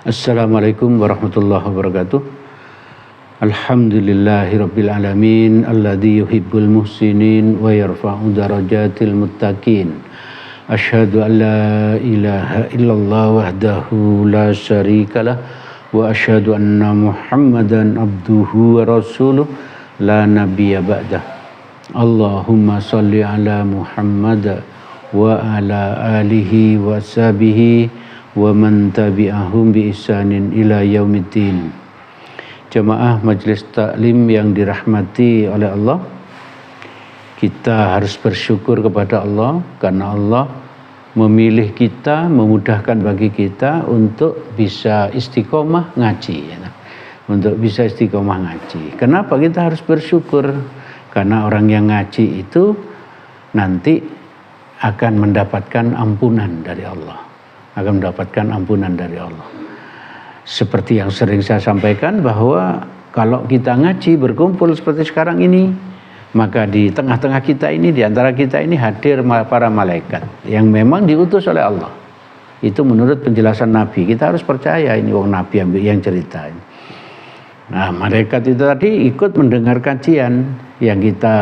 Assalamualaikum warahmatullahi wabarakatuh. Alhamdulillahirabbil alamin alladzi yuhibbul muhsinin wa yarfa'u darajatil muttaqin. Asyhadu an la ilaha illallah wahdahu la syarikalah wa asyhadu anna Muhammadan abduhu wa rasuluh la nabiyya ba'dah. Allahumma shalli ala Muhammad wa ala alihi wa sahbihi wa man tabi'ahum bi ihsanin ila yaumiddin. Jemaah majelis taklim yang dirahmati oleh Allah, kita harus bersyukur kepada Allah karena Allah memilih kita, memudahkan bagi kita untuk bisa istiqomah ngaji, untuk bisa istiqomah ngaji. Kenapa kita harus bersyukur? Karena orang yang ngaji itu nanti akan mendapatkan ampunan dari Allah. Akan mendapatkan ampunan dari Allah. Seperti yang sering saya sampaikan bahwa kalau kita ngaji berkumpul seperti sekarang ini, maka di tengah-tengah kita ini, di antara kita ini hadir para malaikat yang memang diutus oleh Allah. Itu menurut penjelasan Nabi. Kita harus percaya ini wong Nabi yang cerita. Nah, malaikat itu tadi ikut mendengar kajian yang kita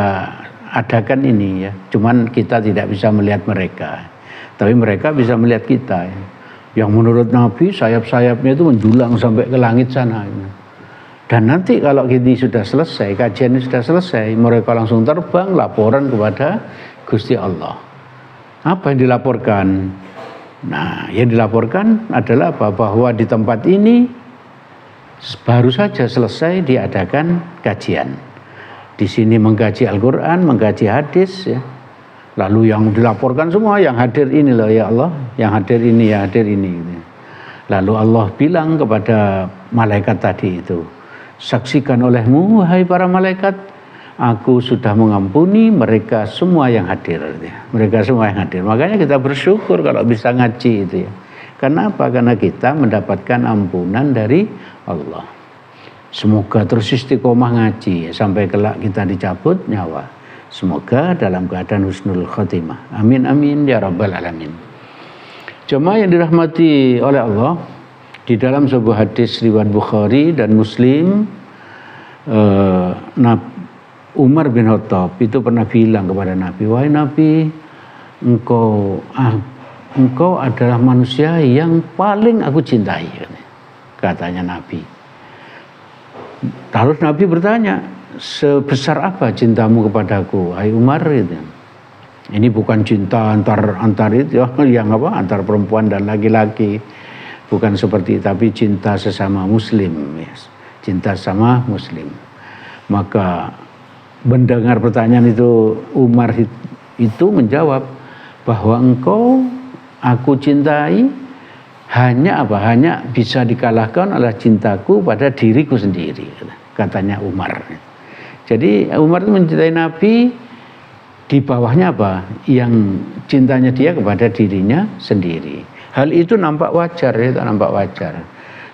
adakan ini ya. Cuman kita tidak bisa melihat mereka. Tapi mereka bisa melihat kita. Yang menurut Nabi sayap-sayapnya itu menjulang sampai ke langit sana. Dan nanti kalau ini sudah selesai, kajian ini sudah selesai, mereka langsung terbang laporan kepada Gusti Allah. Apa yang dilaporkan? Nah, yang dilaporkan adalah apa? Bahwa di tempat ini baru saja selesai diadakan kajian. Di sini mengkaji Al-Quran, mengkaji hadis ya. Lalu yang dilaporkan semua yang hadir ini loh ya Allah, yang hadir ini, yang hadir ini. Lalu Allah bilang kepada malaikat tadi itu, saksikan olehmu wahai para malaikat, aku sudah mengampuni mereka semua yang hadir. Mereka semua yang hadir. Makanya kita bersyukur kalau bisa ngaji itu ya. Karena apa? Karena kita mendapatkan ampunan dari Allah. Semoga terus istiqomah ngaji ya, sampai kelak kita dicabut nyawa. Semoga dalam keadaan husnul khotimah. Amin amin ya rabbal alamin. Jemaah yang dirahmati oleh Allah, di dalam sebuah hadis riwayat Bukhari dan Muslim, Umar bin Khattab itu pernah bilang kepada Nabi, wahai Nabi, engkau adalah manusia yang paling aku cintai, katanya Nabi. Lalu Nabi bertanya, sebesar apa cintamu kepadaku, hai Umar? Gitu. Ini bukan cinta antar itu yang apa? Antar perempuan dan laki-laki. Bukan seperti itu, tapi cinta sesama muslim, yes. Cinta sama muslim. Maka mendengar pertanyaan itu, Umar itu menjawab bahwa engkau aku cintai hanya apa? Hanya bisa dikalahkan oleh cintaku pada diriku sendiri, katanya Umar. Jadi Umar itu mencintai Nabi, di bawahnya apa? Yang cintanya dia kepada dirinya sendiri. Hal itu nampak wajar, itu nampak wajar.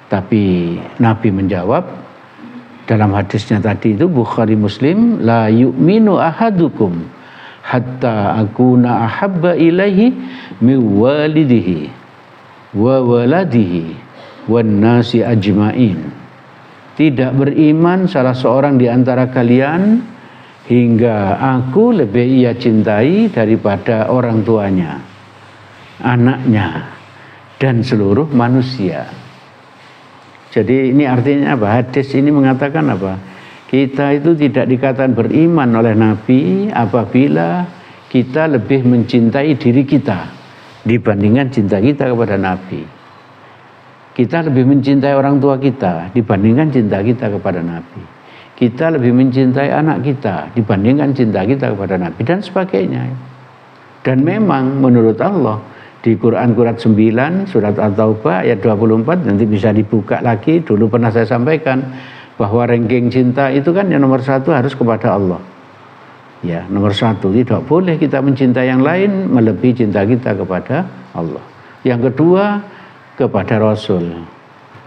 Tapi Nabi menjawab dalam hadisnya tadi itu Bukhari Muslim, la yu'minu ahadukum hatta akuna ahabba ilaihi min walidihi wa waladihi wan nasi ajmain. Tidak beriman salah seorang di antara kalian hingga aku lebih ia cintai daripada orang tuanya, anaknya, dan seluruh manusia. Jadi ini artinya apa? Hadis ini mengatakan apa? Kita itu tidak dikatakan beriman oleh Nabi apabila kita lebih mencintai diri kita dibandingkan cinta kita kepada Nabi. Kita lebih mencintai orang tua kita dibandingkan cinta kita kepada Nabi. Kita lebih mencintai anak kita dibandingkan cinta kita kepada Nabi dan sebagainya. Dan memang menurut Allah di Quran surat 9 surat At-Taubah ayat 24 nanti bisa dibuka lagi, dulu pernah saya sampaikan bahwa ranking cinta itu kan yang nomor 1 harus kepada Allah. Ya, nomor 1 tidak boleh kita mencintai yang lain melebihi cinta kita kepada Allah. Yang kedua kepada Rasul.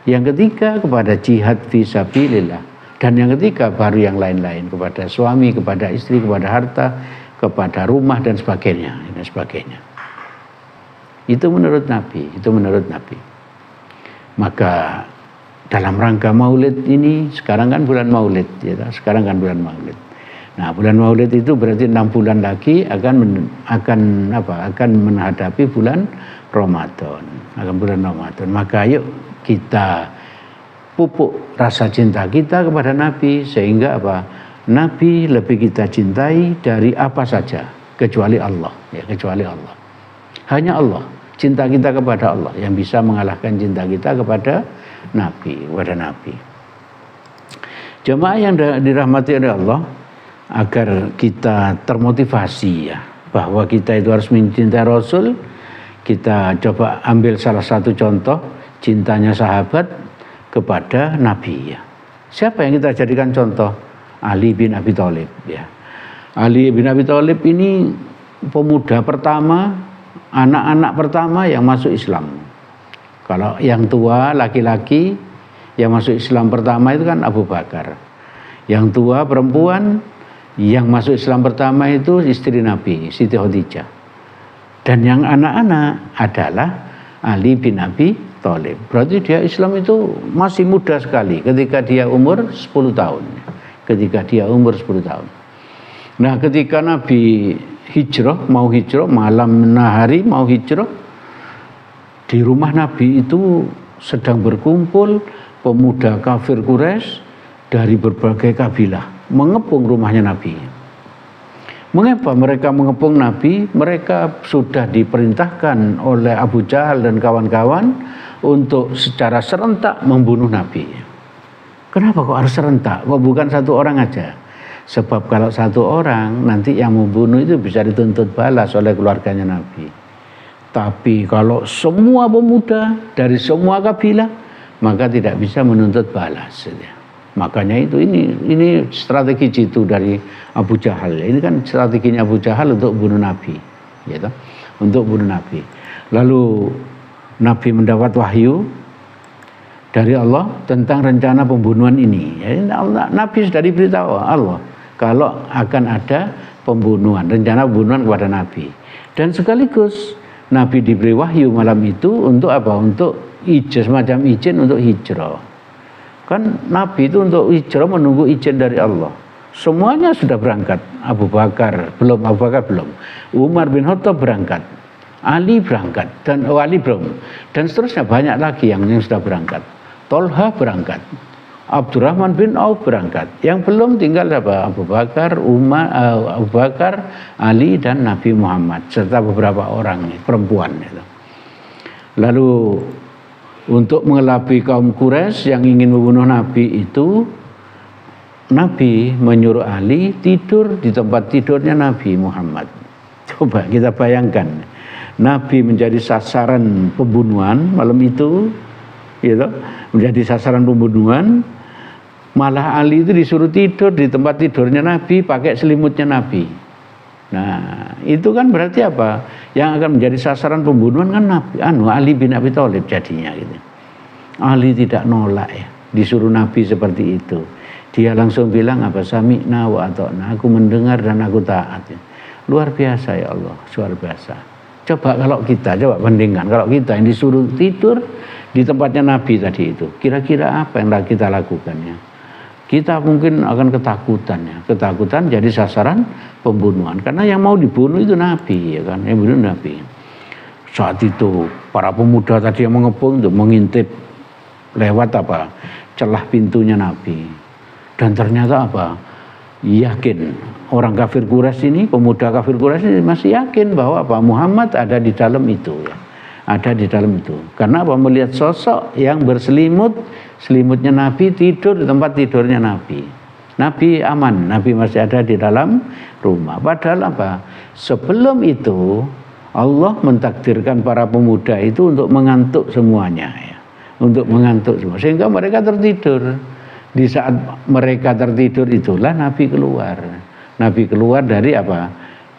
Yang ketiga kepada jihad fisabilillah. Dan yang ketiga baru yang lain-lain, kepada suami, kepada istri, kepada harta, kepada rumah dan sebagainya, dan sebagainya. Itu menurut Nabi, itu menurut Nabi. Maka dalam rangka Maulid ini, sekarang kan bulan Maulid, ya, sekarang kan bulan Maulid. Nah, bulan Maulid itu berarti 6 bulan lagi akan menghadapi bulan Ramadan, Maka yuk kita pupuk rasa cinta kita kepada Nabi, sehingga Nabi lebih kita cintai dari apa saja kecuali Allah, ya, kecuali Allah. Hanya Allah, cinta kita kepada Allah yang bisa mengalahkan cinta kita kepada Nabi. Jemaah yang dirahmati oleh Allah, agar kita termotivasi, ya, bahwa kita itu harus mencintai Rasul. Kita coba ambil salah satu contoh cintanya sahabat kepada Nabi, ya. Siapa yang kita jadikan contoh? Ali bin Abi Thalib, ya. Ali bin Abi Thalib ini pemuda pertama, anak-anak pertama yang masuk Islam. Kalau yang tua laki-laki yang masuk Islam pertama itu kan Abu Bakar. Yang tua perempuan yang masuk Islam pertama itu istri Nabi, Siti Khadijah. Dan yang anak-anak adalah Ali bin Abi Thalib. Berarti dia Islam itu masih muda sekali ketika dia umur 10 tahun. Nah, ketika Nabi mau hijrah, malam hari mau hijrah, di rumah Nabi itu sedang berkumpul pemuda kafir Quraisy dari berbagai kabilah mengepung rumahnya Nabi. Mengapa mereka mengepung Nabi? Mereka sudah diperintahkan oleh Abu Jahal dan kawan-kawan untuk secara serentak membunuh Nabi. Kenapa kok harus serentak? Kok bukan satu orang aja? Sebab kalau satu orang, nanti yang membunuh itu bisa dituntut balas oleh keluarganya Nabi. Tapi kalau semua pemuda dari semua kabilah, maka tidak bisa menuntut balas. Makanya itu ini strategi jitu dari Abu Jahal. Ini kan strateginya Abu Jahal untuk bunuh Nabi, gitu. Untuk bunuh Nabi. Lalu Nabi mendapat wahyu dari Allah tentang rencana pembunuhan ini. Nabi sudah diberitahu Allah kalau akan ada rencana pembunuhan kepada Nabi. Dan sekaligus Nabi diberi wahyu malam itu untuk apa? Untuk semacam izin untuk hijrah. Kan Nabi itu untuk hijrah menunggu izin dari Allah. Semuanya sudah berangkat. Abu Bakar belum. Umar bin Khattab berangkat. Ali berangkat dan Ali belum. Dan seterusnya banyak lagi yang sudah berangkat. Tolha berangkat. Abdurrahman bin Auf berangkat. Yang belum tinggal siapa? Abu Bakar, Ali dan Nabi Muhammad serta beberapa orang perempuan itu. Lalu untuk mengelabui kaum Quraisy yang ingin membunuh Nabi itu, Nabi menyuruh Ali tidur di tempat tidurnya Nabi Muhammad. Coba kita bayangkan, Nabi menjadi sasaran pembunuhan malam itu, gitu, menjadi sasaran pembunuhan. Malah Ali itu disuruh tidur di tempat tidurnya Nabi, pakai selimutnya Nabi. Nah, itu kan berarti apa? Yang akan menjadi sasaran pembunuhan kan Ali bin Abi Thalib jadinya, gitu. Ali tidak nolak, ya, disuruh Nabi seperti itu. Dia langsung bilang apa? Sami'na wa ata'na, aku mendengar dan aku taat. Ya. Luar biasa ya Allah, luar biasa. Coba bandingkan, kalau kita yang disuruh tidur di tempatnya Nabi tadi itu, kira-kira apa yang kita lakukan, ya? Kita mungkin akan ketakutan jadi sasaran pembunuhan, karena yang mau dibunuh itu Nabi, ya kan, yang bunuh Nabi. Saat itu para pemuda tadi yang mengepung untuk mengintip lewat celah pintunya Nabi, dan ternyata yakin orang kafir Quraisy ini, pemuda kafir Quraisy ini masih yakin bahwa Muhammad ada di dalam itu, ya. Ada di dalam itu. Karena melihat sosok yang selimutnya Nabi, tidur di tempat tidurnya Nabi. Nabi aman, Nabi masih ada di dalam rumah. Padahal sebelum itu Allah mentakdirkan para pemuda itu untuk mengantuk semuanya, ya. Untuk mengantuk semua, sehingga mereka tertidur. Di saat mereka tertidur itulah Nabi keluar. Nabi keluar dari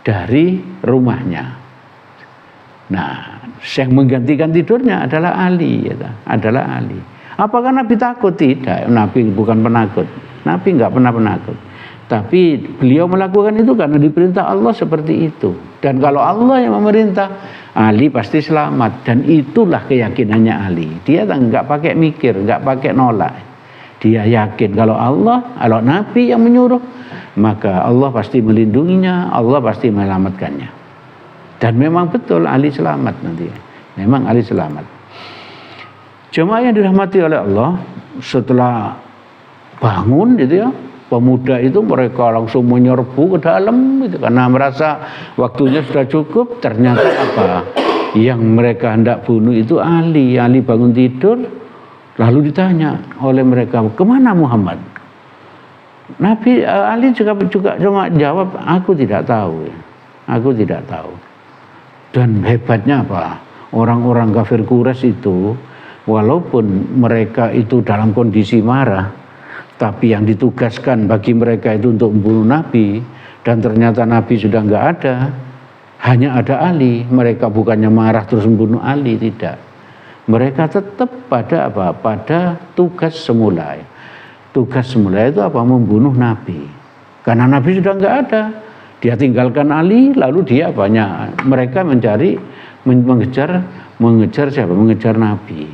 Dari rumahnya. Nah, yang menggantikan tidurnya adalah Ali, ya, adalah Ali. Apakah Nabi takut? Tidak. Nabi bukan penakut. Nabi nggak pernah penakut. Tapi beliau melakukan itu karena diperintah Allah seperti itu. Dan kalau Allah yang memerintah, Ali pasti selamat, dan itulah keyakinannya Ali. Dia nggak pakai mikir, nggak pakai nolak. Dia yakin kalau kalau Nabi yang menyuruh, maka Allah pasti melindunginya, Allah pasti menyelamatkannya. Dan memang betul Ali selamat nanti. Memang Ali selamat. Jemaah yang dirahmati oleh Allah, setelah bangun gitu ya, pemuda itu mereka langsung menyerbu ke dalam gitu, karena merasa waktunya sudah cukup. Ternyata apa? Yang mereka hendak bunuh itu Ali. Ali bangun tidur, lalu ditanya oleh mereka, kemana Muhammad? Nabi Ali juga cuma jawab, aku tidak tahu. Aku tidak tahu. Dan hebatnya apa? Orang-orang kafir Quraisy itu, walaupun mereka itu dalam kondisi marah, tapi yang ditugaskan bagi mereka itu untuk membunuh Nabi, dan ternyata Nabi sudah nggak ada, hanya ada Ali. Mereka bukannya marah terus membunuh Ali, tidak. Mereka tetap pada apa? Pada tugas semula. Tugas semula itu apa? Membunuh Nabi. Karena Nabi sudah nggak ada, dia tinggalkan Ali, lalu dia mereka mengejar siapa? Mengejar Nabi.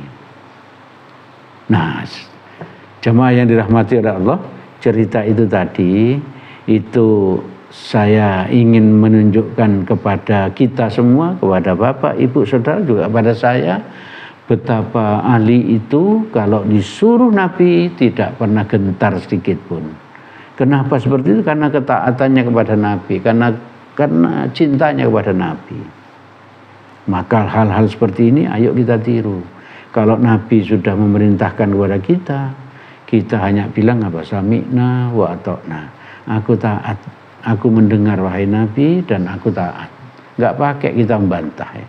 Nah, jemaah yang dirahmati oleh Allah, cerita itu tadi itu saya ingin menunjukkan kepada kita semua, kepada Bapak, Ibu, Saudara, juga kepada saya, betapa Ali itu kalau disuruh Nabi tidak pernah gentar sedikit pun. Kenapa seperti itu? Karena ketaatannya kepada Nabi, karena cintanya kepada Nabi. Maka hal-hal seperti ini ayo kita tiru. Kalau Nabi sudah memerintahkan kepada kita hanya bilang apa? Sami'na wa ata'na. Aku taat, aku mendengar wahai Nabi, dan aku taat. Enggak pakai kita membantah ya.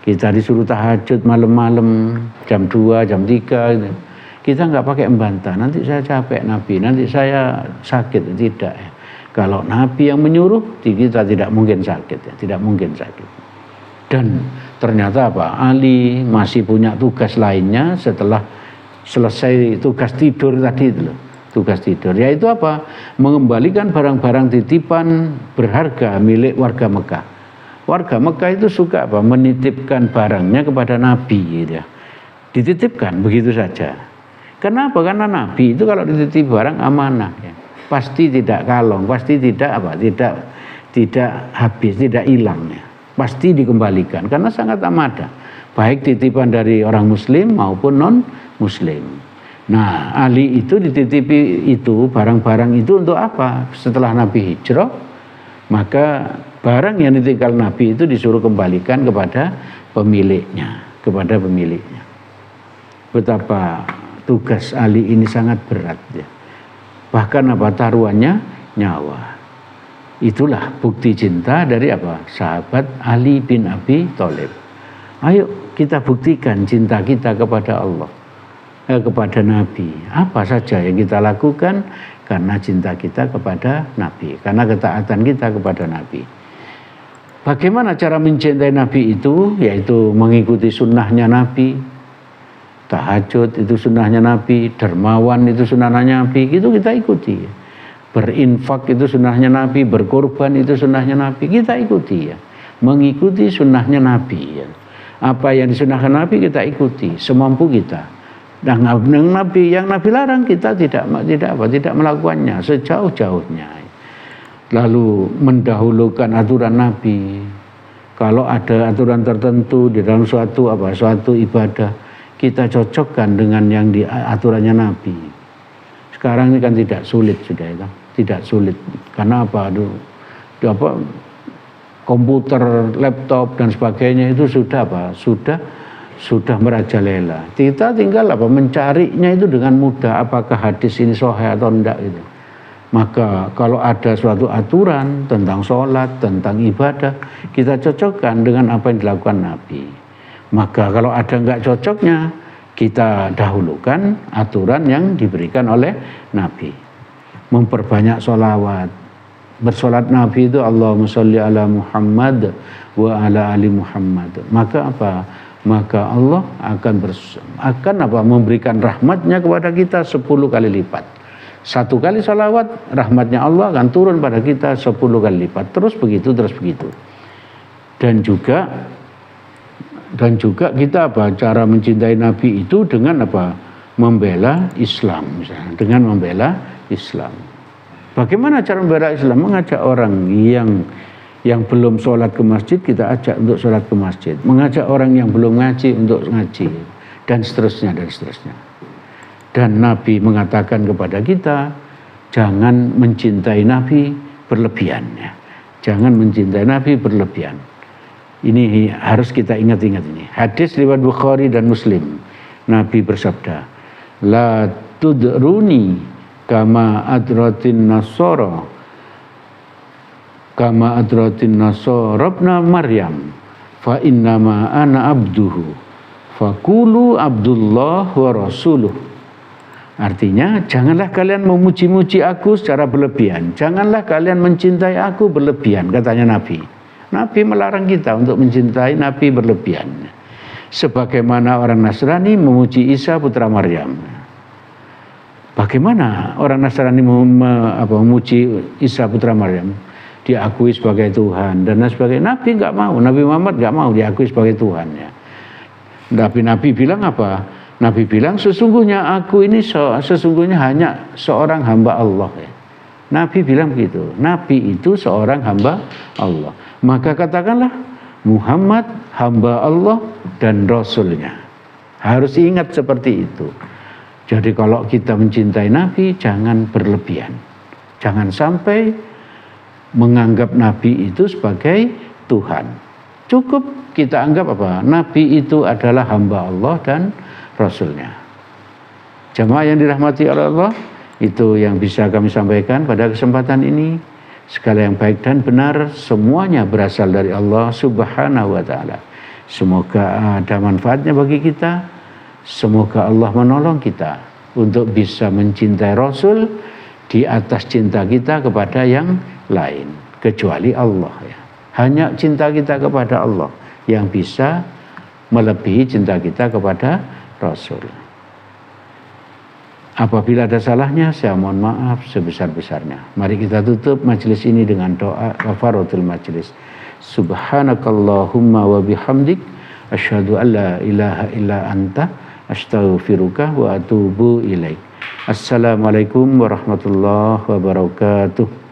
Kita disuruh tahajud malam-malam jam 2, jam 3 gitu. Kita enggak pakai membantah, nanti saya capek Nabi, nanti saya sakit, tidak ya. Kalau Nabi yang menyuruh, kita tidak mungkin sakit ya, tidak mungkin sakit. Dan ternyata apa? Ali masih punya tugas lainnya setelah selesai tugas tidur tadi itu loh. Tugas tidur yaitu apa? Mengembalikan barang-barang titipan berharga milik warga Mekah. Warga Mekah itu suka apa? Menitipkan barangnya kepada Nabi gitu ya. Dititipkan begitu saja. Kenapa? Karena Nabi itu kalau dititip barang amanah ya. Pasti tidak kalong, pasti tidak apa? Tidak habis, tidak hilang ya. Pasti dikembalikan karena sangat amanah. Baik titipan dari orang muslim maupun non muslim. Nah, Ali itu dititipi itu barang-barang itu untuk apa? Setelah Nabi hijrah, maka barang yang ditinggal Nabi itu disuruh kembalikan kepada pemiliknya, Betapa tugas Ali ini sangat berat ya. Bahkan apa? Taruhannya nyawa. Itulah bukti cinta dari apa? Sahabat Ali bin Abi Thalib. Ayo kita buktikan cinta kita kepada Allah, kepada Nabi. Apa saja yang kita lakukan karena cinta kita kepada Nabi, karena ketaatan kita kepada Nabi. Bagaimana cara mencintai Nabi itu? Yaitu mengikuti sunnahnya Nabi. Tahajud itu sunnahnya Nabi, dermawan itu sunnahnya Nabi, itu kita ikuti. Berinfak itu sunnahnya Nabi, berkorban itu sunnahnya Nabi, kita ikuti ya. Mengikuti sunnahnya Nabi ya. Apa yang disunahkan Nabi kita ikuti semampu kita. Dan yang Nabi larang kita tidak melakukannya sejauh-jauhnya. Lalu mendahulukan aturan Nabi. Kalau ada aturan tertentu di dalam suatu ibadah, kita cocokkan dengan yang di aturannya Nabi. Sekarang ini kan tidak sulit sudah itu. Tidak sulit. Karena apa? Komputer, laptop dan sebagainya itu sudah merajalela. Kita tinggal mencarinya itu dengan mudah, apakah hadis ini sahih atau enggak gitu. Maka kalau ada suatu aturan tentang sholat, tentang ibadah, kita cocokkan dengan apa yang dilakukan Nabi. Maka kalau ada enggak cocoknya, kita dahulukan aturan yang diberikan oleh Nabi. Memperbanyak sholawat. Bersolat Nabi itu Allahumma sholli ala Muhammad wa ala ali Muhammad. Maka apa? Maka Allah akan memberikan rahmatnya kepada kita 10 kali lipat. 1 kali salawat, rahmatnya Allah akan turun pada kita 10 kali lipat. Terus begitu. Dan juga Dan juga kita apa? Cara mencintai Nabi itu dengan apa? Membela Islam misalnya, dengan membela Islam. Bagaimana cara membela Islam? Mengajak orang yang belum sholat ke masjid, kita ajak untuk sholat ke masjid. Mengajak orang yang belum ngaji untuk ngaji, dan seterusnya, dan seterusnya. Dan Nabi mengatakan kepada kita, jangan mencintai Nabi berlebihan. Ya. Jangan mencintai Nabi berlebihan. Ini harus kita ingat-ingat ini. Hadis riwayat Bukhari dan Muslim. Nabi bersabda, la tudruni kama adratin nasara kama adratin nasara ibna Maryam fa innama ana abduhu faqulu abdullah wa rasuluh. Artinya, janganlah kalian memuji-muji aku secara berlebihan. Janganlah kalian mencintai aku berlebihan, katanya Nabi. Nabi melarang kita untuk mencintai Nabi berlebihan. Sebagaimana orang Nasrani memuji Isa putra Maryam. Bagaimana orang Nasrani memuji Isa putra Maryam? Diakui sebagai Tuhan dan sebagainya. Nabi nggak mau, Nabi Muhammad nggak mau diakui sebagai Tuhan. Ya. Tapi Nabi bilang apa? Nabi bilang sesungguhnya aku ini sesungguhnya hanya seorang hamba Allah. Ya. Nabi bilang begitu. Nabi itu seorang hamba Allah. Maka katakanlah Muhammad hamba Allah dan Rasulnya. Harus ingat seperti itu. Jadi kalau kita mencintai Nabi jangan berlebihan. Jangan sampai menganggap Nabi itu sebagai Tuhan. Cukup kita anggap apa? Nabi itu adalah hamba Allah dan Rasulnya. Jamaah yang dirahmati oleh Allah, itu yang bisa kami sampaikan pada kesempatan ini. Segala yang baik dan benar semuanya berasal dari Allah Subhanahu wa ta'ala. Semoga ada manfaatnya bagi kita. Semoga Allah menolong kita untuk bisa mencintai Rasul di atas cinta kita kepada yang lain, kecuali Allah. Ya. Hanya cinta kita kepada Allah yang bisa melebihi cinta kita kepada Rasul. Apabila ada salahnya, saya mohon maaf sebesar-besarnya. Mari kita tutup majelis ini dengan doa kafaratul majelis. Subhanakallahumma wa bihamdik asyhadu an la ilaha illa anta astaghfiruka wa atubu ilaik. Assalamualaikum warahmatullahi wabarakatuh.